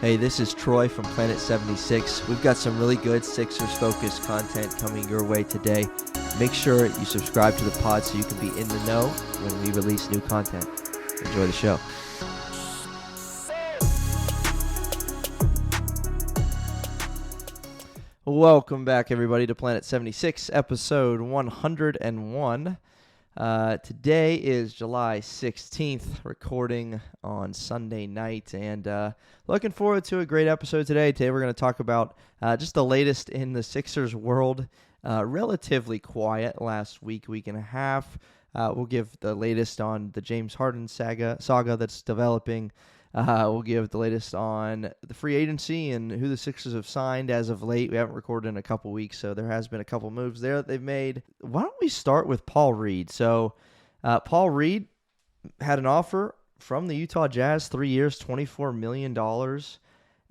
Hey, this is Troy from Planet 76. We've got some really good Sixers-focused content coming your way today. Make sure you subscribe to the pod so you can be in the know when we release new content. Enjoy the show. Welcome back, everybody, to Planet 76, episode 101. Today is July 16th, recording on Sunday night, and looking forward to a great episode today. Today we're going to talk about just the latest in the Sixers world. Relatively quiet last week and a half. We'll give the latest on the James Harden saga that's developing. We'll give the latest on the free agency and who the Sixers have signed as of late. We haven't recorded in a couple weeks, so there has been a couple moves there that they've made. Why don't we start with Paul Reed? So Paul Reed had an offer from the Utah Jazz, 3 years, $24 million,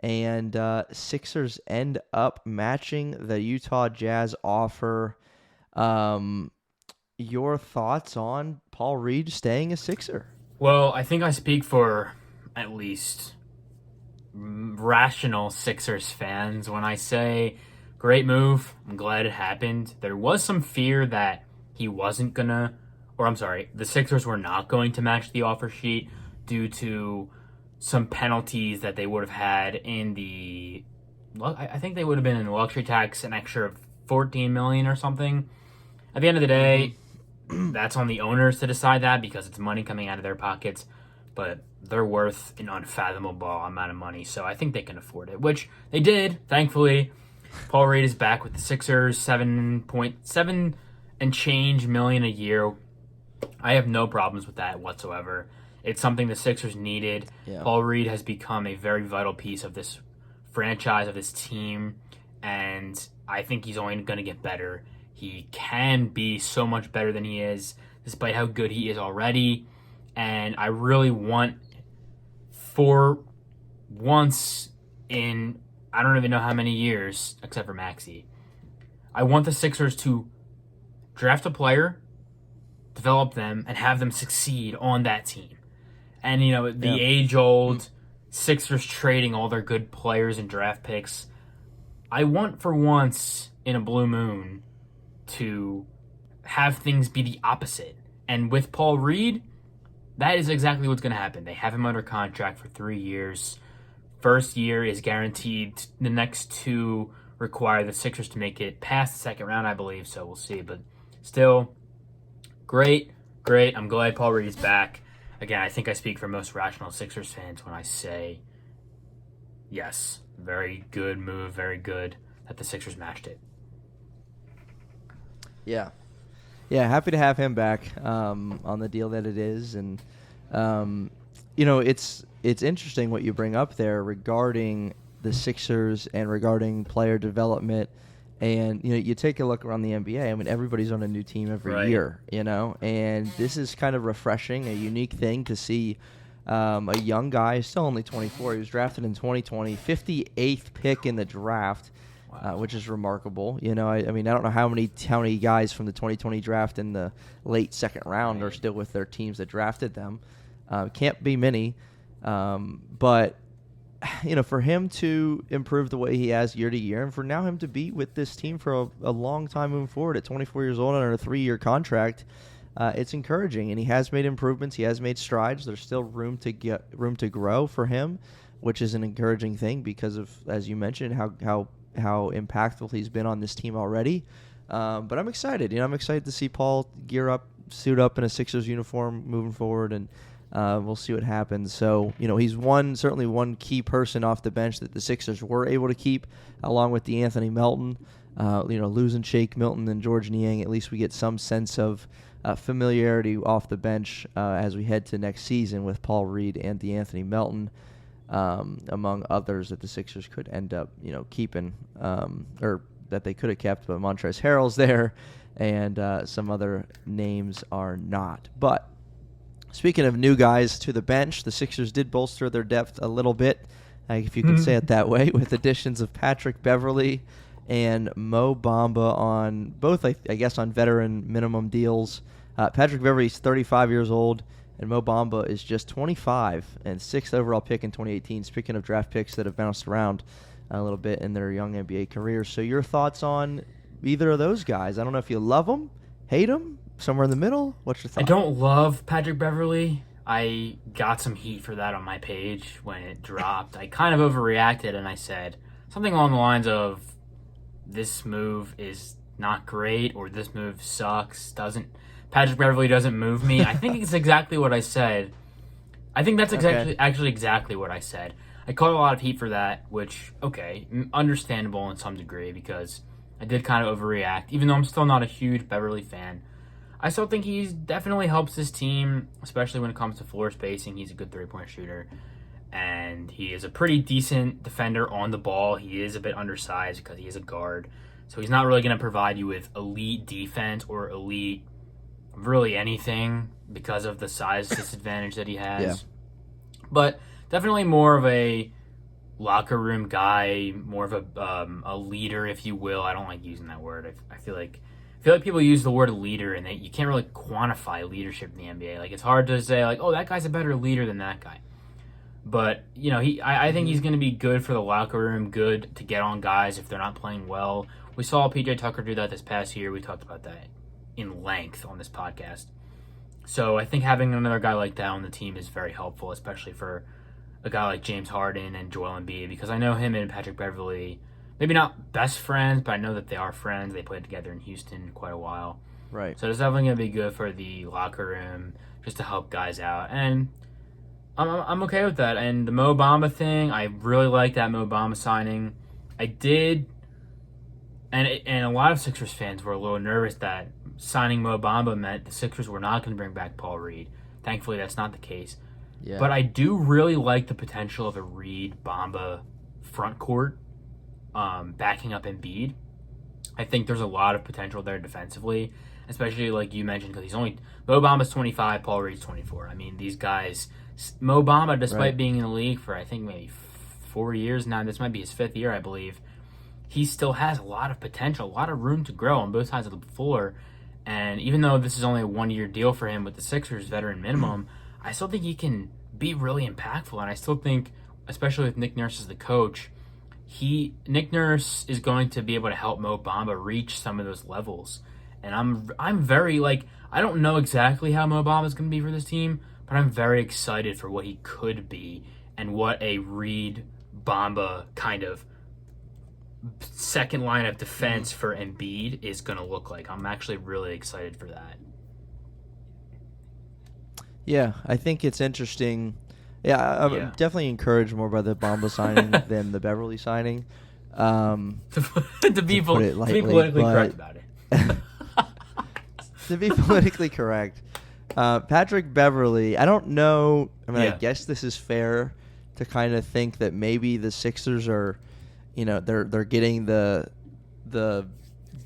and Sixers end up matching the Utah Jazz offer. Your thoughts on Paul Reed staying a Sixer? Well, I think I speak for at least rational Sixers fans when I say great move. I'm glad it happened. There was some fear that the Sixers were not going to match the offer sheet due to some penalties that they would have had I think they would have been in the luxury tax, an extra of $14 million or something. At the end of the day, that's on the owners to decide that because it's money coming out of their pockets. But they're worth an unfathomable amount of money, so I think they can afford it, which they did, thankfully. Paul Reed is back with the Sixers, 7.7 and change million a year. I have no problems with that whatsoever. It's something the Sixers needed. Yeah. Paul Reed has become a very vital piece of this franchise, of this team, and I think he's only going to get better. He can be so much better than he is, despite how good he is already. And I really want, for once in I don't even know how many years, except for Maxey, I want the Sixers to draft a player, develop them, and have them succeed on that team. And, the age-old Sixers trading all their good players and draft picks, I want for once in a blue moon to have things be the opposite. And with Paul Reed, that is exactly what's going to happen. They have him under contract for 3 years. First year is guaranteed. The next two require the Sixers to make it past the second round, I believe, so we'll see. But still, great. I'm glad Paul Reed is back. Again, I think I speak for most rational Sixers fans when I say, yes, very good move, very good that the Sixers matched it. Yeah, happy to have him back on the deal that it is. And, it's interesting what you bring up there regarding the Sixers and regarding player development. And, you take a look around the NBA. I mean, everybody's on a new team every year, and this is kind of refreshing, a unique thing to see a young guy, still only 24. He was drafted in 2020, 58th pick in the draft. Wow. Which is remarkable. I don't know how many guys from the 2020 draft in the late second round are still with their teams that drafted them. Can't be many. But, for him to improve the way he has year to year, and for now him to be with this team for a long time moving forward at 24 years old under a 3-year contract, it's encouraging. And he has made improvements. He has made strides. There's still room to grow for him, which is an encouraging thing because of, as you mentioned, how impactful he's been on this team already. But I'm excited. I'm excited to see Paul suit up in a Sixers uniform moving forward, and we'll see what happens. So, he's certainly one key person off the bench that the Sixers were able to keep, along with DeAnthony Melton. Losing Shake Milton and George Niang, at least we get some sense of familiarity off the bench as we head to next season with Paul Reed and DeAnthony Melton. Among others that the Sixers could end up, keeping, or that they could have kept, but Montrezl Harrell's there, and some other names are not. But speaking of new guys to the bench, the Sixers did bolster their depth a little bit, if you can say it that way, with additions of Patrick Beverley and Mo Bamba on both, I guess, on veteran minimum deals. Patrick Beverley's 35 years old. and Mo Bamba is just 25 and 6th overall pick in 2018. Speaking of draft picks that have bounced around a little bit in their young NBA careers. So your thoughts on either of those guys? I don't know if you love them, hate them, somewhere in the middle. What's your thought? I don't love Patrick Beverley. I got some heat for that on my page when it dropped. I kind of overreacted and I said something along the lines of, this move is not great, or this move sucks. Patrick Beverley doesn't move me. I think it's exactly what I said. I think that's actually exactly what I said. I caught a lot of heat for that, which, okay, understandable in some degree, because I did kind of overreact. Even though I'm still not a huge Beverley fan, I still think he definitely helps his team, especially when it comes to floor spacing. He's a good three-point shooter, and he is a pretty decent defender on the ball. He is a bit undersized because he is a guard, so he's not really going to provide you with elite defense or elite really anything because of the size disadvantage that he has. Yeah. But definitely more of a locker room guy, more of a leader, if you will. I don't like using that word. I feel like people use the word leader, and you can't really quantify leadership in the NBA. Like, it's hard to say, like, oh, that guy's a better leader than that guy. But, you know, I think he's going to be good for the locker room, good to get on guys if they're not playing well. We saw P.J. Tucker do that this past year. We talked about that in length on this podcast. So I think having another guy like that on the team is very helpful, especially for a guy like James Harden and Joel Embiid, because I know him and Patrick Beverley, maybe not best friends, but I know that they are friends. They played together in Houston quite a while. Right. So it's definitely going to be good for the locker room just to help guys out. And I'm okay with that. And the Mo Bamba thing, I really like that Mo Bamba signing. I did, and a lot of Sixers fans were a little nervous that signing Mo Bamba meant the Sixers were not going to bring back Paul Reed. Thankfully, that's not the case. Yeah. But I do really like the potential of a Reed-Bamba front court backing up Embiid. I think there's a lot of potential there defensively, especially like you mentioned, because Mo Bamba's 25, Paul Reed's 24. I mean, these guys, Mo Bamba, despite being in the league for I think maybe 4 years now, this might be his 5th year, I believe, he still has a lot of potential, a lot of room to grow on both sides of the floor. And even though this is only a 1-year deal for him with the Sixers veteran minimum, I still think he can be really impactful. And I still think, especially with Nick Nurse as the coach, Nick Nurse is going to be able to help Mo Bamba reach some of those levels. And I'm very, I don't know exactly how Mo Bamba is going to be for this team, but I'm very excited for what he could be and what a Reed-Bamba kind of second line of defense for Embiid is going to look like. I'm actually really excited for that. Yeah, I think it's interesting. Yeah, I'm definitely encouraged more by the Bamba signing than the Beverley signing. To be politically correct about it. To be politically correct, Patrick Beverley, I don't know. I mean, I guess this is fair to kind of think that maybe the Sixers are, they're getting the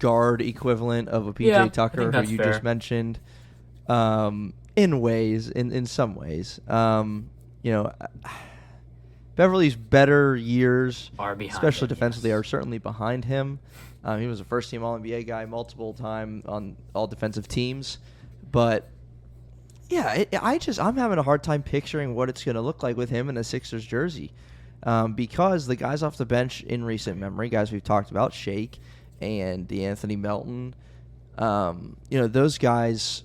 guard equivalent of a PJ Tucker, who you just mentioned, in some ways. Beverley's better years, especially defensively, are certainly behind him. He was a first-team All-NBA guy multiple time on all defensive teams. But, yeah, I'm having a hard time picturing what it's going to look like with him in a Sixers jersey. Because the guys off the bench in recent memory, guys we've talked about, Shake and DeAnthony Melton, those guys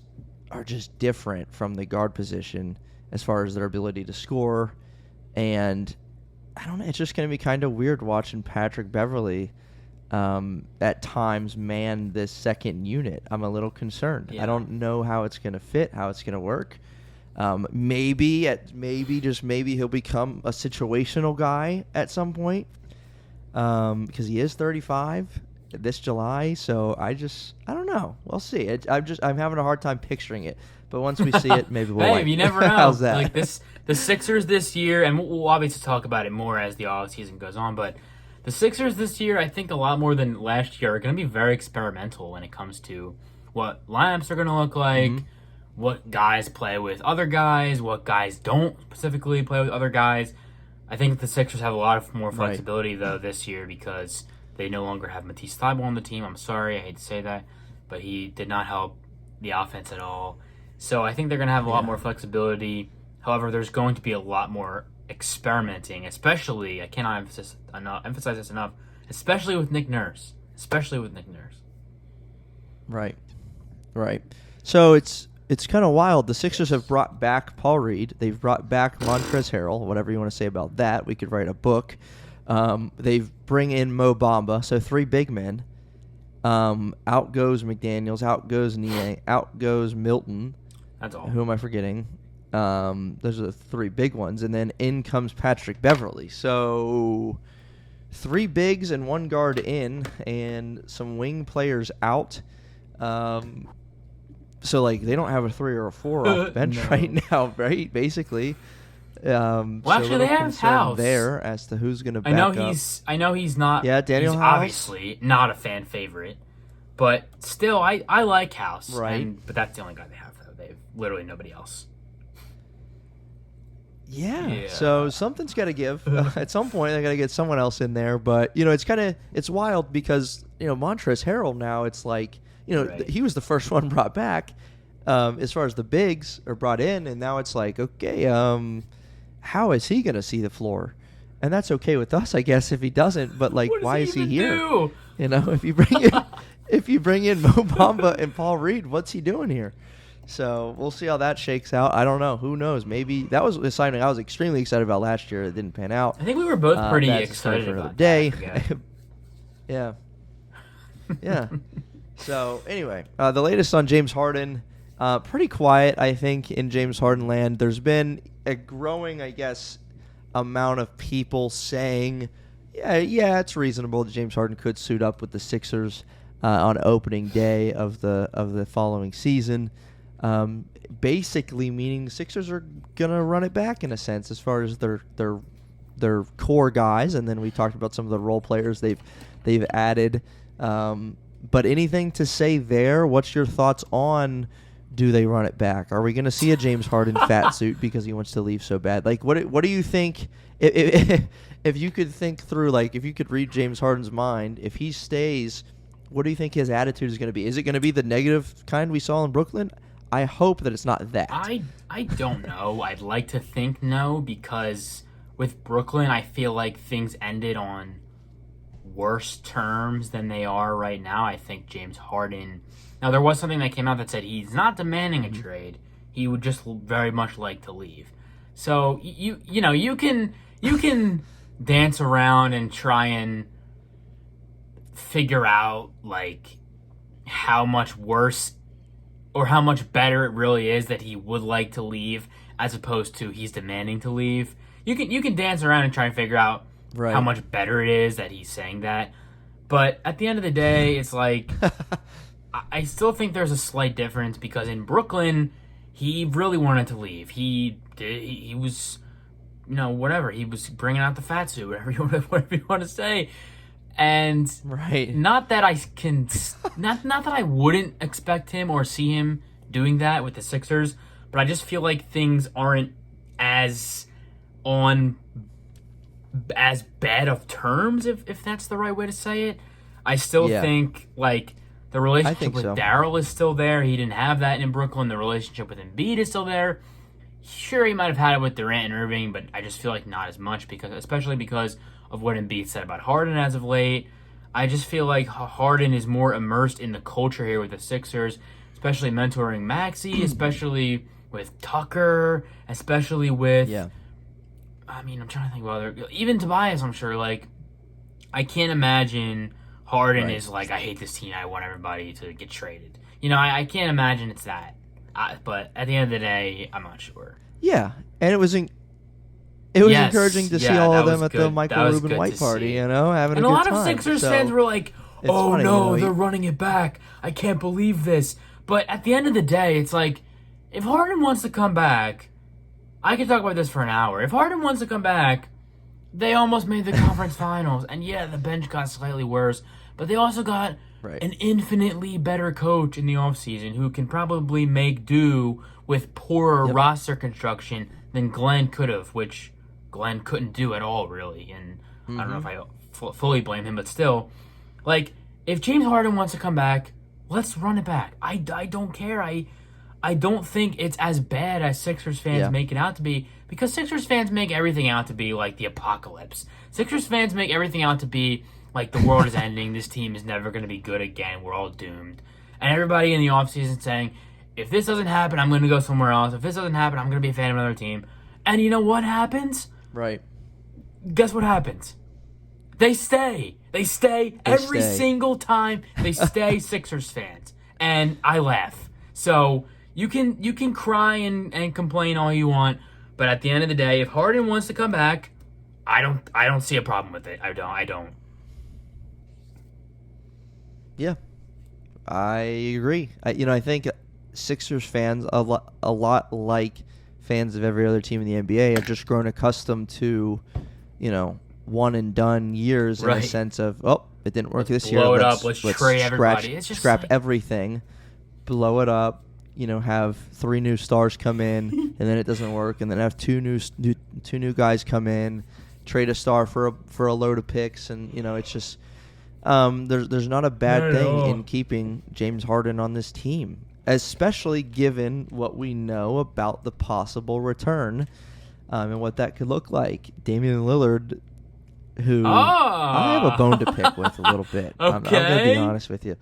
are just different from the guard position as far as their ability to score. And I don't know, it's just going to be kind of weird watching Patrick Beverley at times man this second unit. I'm a little concerned. I don't know how it's going to fit, how it's going to work. Maybe he'll become a situational guy at some point because he is 35 this July. So I don't know. We'll see. I'm having a hard time picturing it. But once we see it, maybe we'll. You never know. How's that? Like the Sixers this year, and we'll obviously talk about it more as the offseason goes on. But the Sixers this year, I think a lot more than last year, are going to be very experimental when it comes to what lineups are going to look like. Mm-hmm. What guys play with other guys, what guys don't specifically play with other guys. I think the Sixers have a lot of more flexibility, though, this year because they no longer have Matisse Thybulle on the team. I'm sorry, I hate to say that, but he did not help the offense at all. So I think they're going to have a lot more flexibility. However, there's going to be a lot more experimenting, especially, I cannot emphasize this enough, especially with Nick Nurse. Right. So it's kind of wild. The Sixers have brought back Paul Reed. They've brought back Montrezl Harrell, whatever you want to say about that. We could write a book. They've bring in Mo Bamba, so 3 big men. Out goes McDaniels, out goes Niang, out goes Milton. That's all. Who am I forgetting? Those are the 3 big ones. And then in comes Patrick Beverley. So 3 bigs and 1 guard in and some wing players out. So, like, they don't have a 3 or a 4 off the bench right now, right? Basically. Actually, they have House there as to who's going to back up. I know he's not. Yeah, Daniel he's House. Obviously not a fan favorite, but still, I like House. Right. But that's the only guy they have, though. They have literally nobody else. Yeah. So something's got to give. At some point, they got to get someone else in there. But it's wild because Montrezl Harrell now. It's like he was the first one brought back. As far as the bigs are brought in, and now it's like, okay, how is he going to see the floor? And that's okay with us, I guess, if he doesn't. But like, why is he here? Do? If you bring in Mo Bamba and Paul Reed, what's he doing here? So we'll see how that shakes out. I don't know. Who knows? Maybe that was a signing I was extremely excited about last year. It didn't pan out. I think we were both pretty excited for about another day. That. Yeah. So anyway, the latest on James Harden. Pretty quiet, I think, in James Harden land. There's been a growing, I guess, amount of people saying, yeah, it's reasonable that James Harden could suit up with the Sixers on opening day of the following season. Basically meaning the Sixers are gonna run it back in a sense as far as their core guys, and then we talked about some of the role players they've added. But anything to say there? What's your thoughts on? Do they run it back? Are we going to see a James Harden fat suit because he wants to leave so bad? Like, what do you think? If you could think through, like, if you could read James Harden's mind, if he stays, what do you think his attitude is going to be? Is it going to be the negative kind we saw in Brooklyn? I hope that it's not that. I don't know. I'd like to think no, because with Brooklyn, I feel like things ended on worse terms than they are right now. I think James Harden. Now, there was something that came out that said he's not demanding a trade. He would just very much like to leave. So you can dance around and try and figure out like how much worse or how much better it really is that he would like to leave as opposed to he's demanding to leave. You can dance around and try and figure out how much better it is that he's saying that. But at the end of the day, it's like I still think there's a slight difference because in Brooklyn, he really wanted to leave. He was, whatever. He was bringing out the fat suit, whatever you want to say. And not that not that I wouldn't expect him or see him doing that with the Sixers, but I just feel like things aren't as bad of terms, if that's the right way to say it. I still think like the relationship with Daryl is still there. He didn't have that in Brooklyn. The relationship with Embiid is still there. Sure, he might have had it with Durant and Irving, but I just feel like not as much especially because of what Embiid said about Harden as of late. I just feel like Harden is more immersed in the culture here with the Sixers, especially mentoring Maxey, especially with Tucker, especially with I mean, I'm trying to think about even Tobias, I'm sure. Like, I can't imagine Harden is like, I hate this team. I want everybody to get traded. I can't imagine it's that. But at the end of the day, I'm not sure. Yeah, and it was encouraging to see all of them at the Michael Rubin White party, having a good time. And a lot of Sixers fans were like, oh funny, no, they're running it back. I can't believe this. But at the end of the day, it's like, if Harden wants to come back, I could talk about this for an hour. If Harden wants to come back, they almost made the conference finals. And yeah, the bench got slightly worse, but they also got an infinitely better coach in the offseason who can probably make do with poorer roster construction than Glenn could have, which Glenn couldn't do at all, really. And I don't know if I fully blame him, but still, like, if James Harden wants to come back, let's run it back. I don't care. I don't think it's as bad as Sixers fans make it out to be, because Sixers fans make everything out to be like the apocalypse. Sixers fans make everything out to be like the world is ending, this team is never going to be good again, we're all doomed. And everybody in the offseason saying, if this doesn't happen, I'm going to go somewhere else. If this doesn't happen, I'm going to be a fan of another team. And you know what happens? Right. Guess what happens? They stay. They stay every single time. They stay Sixers fans. And I laugh. So you can cry and complain all you want, but at the end of the day, if Harden wants to come back, I don't see a problem with it. I don't. Yeah, I agree. I think Sixers fans, a lot like fans of every other team in the NBA, have just grown accustomed to, one and done years in a sense of, it didn't work this year. Blow it up. Let's trade everybody. It's just scrap everything, blow it up. Have 3 new stars come in, and then it doesn't work, and then have two new guys come in, trade a star for a load of picks, and it's just there's not a bad thing in keeping James Harden on this team, especially given what we know about the possible return, and what that could look like. Damian Lillard, who I have a bone to pick with a little bit. Okay. I'm going to be honest with you.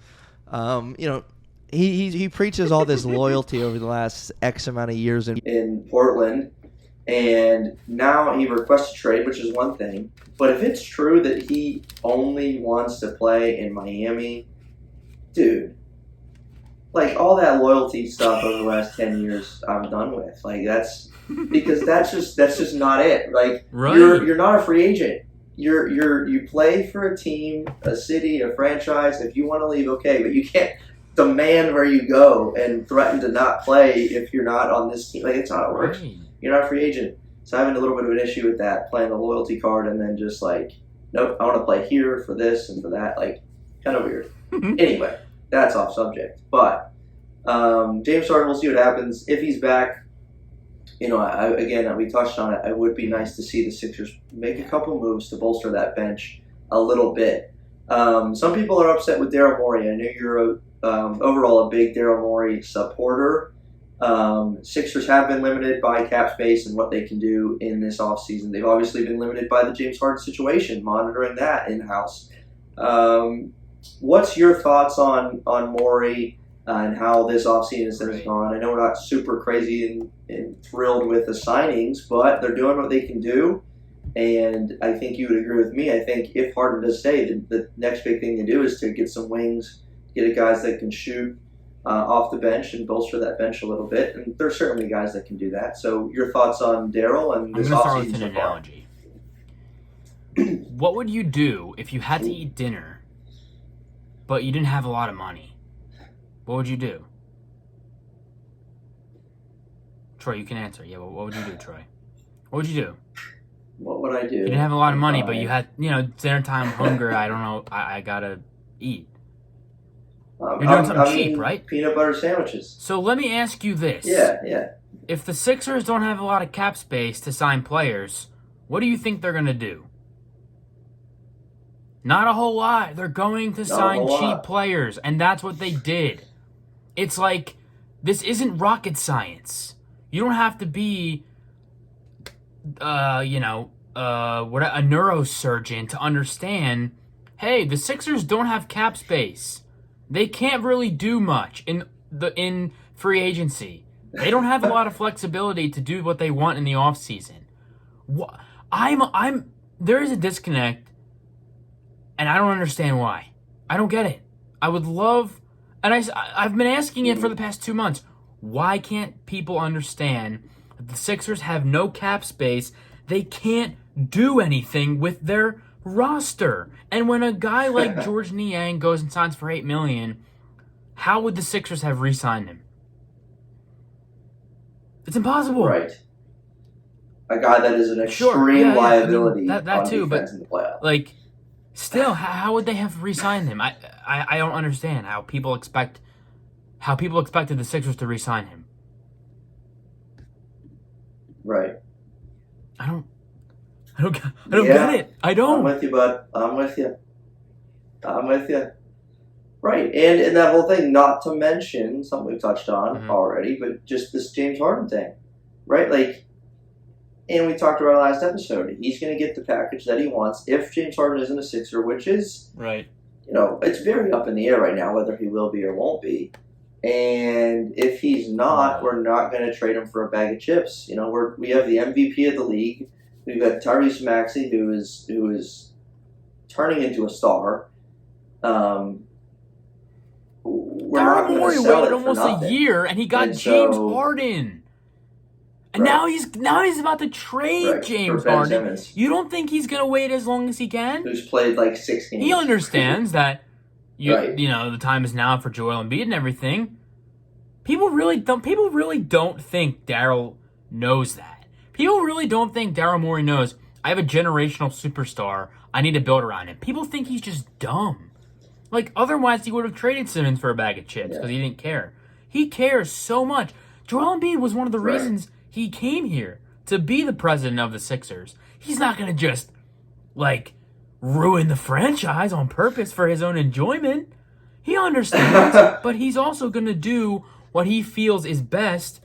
He preaches all this loyalty over the last X amount of years in Portland, and now he requests a trade, which is one thing. But if it's true that he only wants to play in Miami, dude, like all that loyalty stuff over the last 10 years, I'm done with. Like that's just not it. Like you're not a free agent. You play for a team, a city, a franchise. If you want to leave, okay, but you can't demand where you go and threaten to not play if you're not on this team. Like, it's not how it works. Right. You're not a free agent. So I'm having a little bit of an issue with that, playing the loyalty card and then just like, nope, I want to play here for this and for that. Like, kind of weird. Anyway, that's off subject. But James Harden, we'll see what happens. If he's back, again, we touched on it, it would be nice to see the Sixers make a couple moves to bolster that bench a little bit. Some people are upset with Daryl Morey. I know you're overall a big Daryl Morey supporter. Sixers have been limited by cap space and what they can do in this offseason. They've obviously been limited by the James Harden situation, monitoring that in-house. What's your thoughts on Morey and how this offseason has gone? I know we're not super crazy and thrilled with the signings, but they're doing what they can do. And I think you would agree with me. I think if Harden does stay, the next big thing to do is to get some wings, get guys that can shoot off the bench and bolster that bench a little bit. And there's certainly guys that can do that. So your thoughts on Daryl and this offseason? I'm going to start with an analogy. What would you do if you had to eat dinner, but you didn't have a lot of money? What would you do? Troy, you can answer. Yeah, what would you do, Troy? What would you do? What would I do? You didn't have a lot of money, but you had, dinner time, hunger, I don't know, I gotta eat. You're doing something cheap, right? Peanut butter sandwiches. So let me ask you this. Yeah. If the Sixers don't have a lot of cap space to sign players, what do you think they're going to do? Not a whole lot. They're going to sign cheap players, and that's what they did. It's like, this isn't rocket science. You don't have to be, a neurosurgeon to understand, hey, the Sixers don't have cap space. They can't really do much in free agency. They don't have a lot of flexibility to do what they want in the offseason. There is a disconnect, and I don't understand why. I don't get it. I would love, and I've been asking it for the past 2 months. Why can't people understand that the Sixers have no cap space? They can't do anything with their roster. And when a guy like George Niang goes and signs for $8 million, how would the Sixers have re-signed him? It's impossible. Right. A guy that is an extreme liability that too, but in the playoffs. Like, still, how would they have re-signed him? I don't understand how people expected the Sixers to re-sign him. Right. I don't get it. I don't. I'm with you, bud. I'm with you. Right, and that whole thing, not to mention, something we've touched on already, but just this James Harden thing, right? Like, and we talked about last episode, he's going to get the package that he wants if James Harden isn't a Sixer, which is, right. It's very up in the air right now whether he will be or won't be. And if he's not, we're not going to trade him for a bag of chips. We have the MVP of the league. We've got Tyrese Maxey, who is turning into a star. Daryl Morey waited almost a year, and he got James Harden. And now he's about to trade James Harden. Simmons. You don't think he's gonna wait as long as he can? Who's played like 6 games. He understands that the time is now for Joel Embiid and everything. People really don't think Daryl knows that. People really don't think Daryl Morey knows I have a generational superstar. I need to build around him. People think he's just dumb. Like, otherwise he would have traded Simmons for a bag of chips because he didn't care. He cares so much. Joel Embiid was one of the reasons he came here to be the president of the Sixers. He's not going to just, ruin the franchise on purpose for his own enjoyment. He understands, but he's also going to do what he feels is best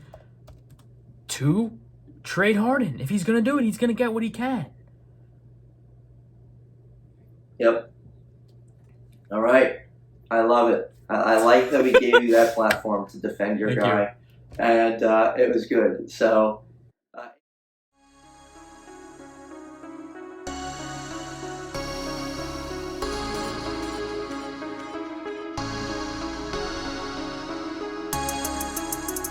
to trade Harden. If he's going to do it, he's going to get what he can. Yep. All right. I love it. I like that we gave you that platform to defend your guy. And it was good. So,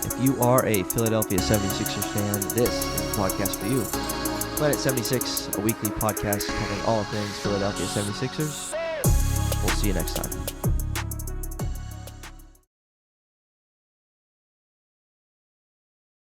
if you are a Philadelphia 76ers fan, this is a podcast for you. Planet 76, a weekly podcast covering all things Philadelphia 76ers. We'll see you next time.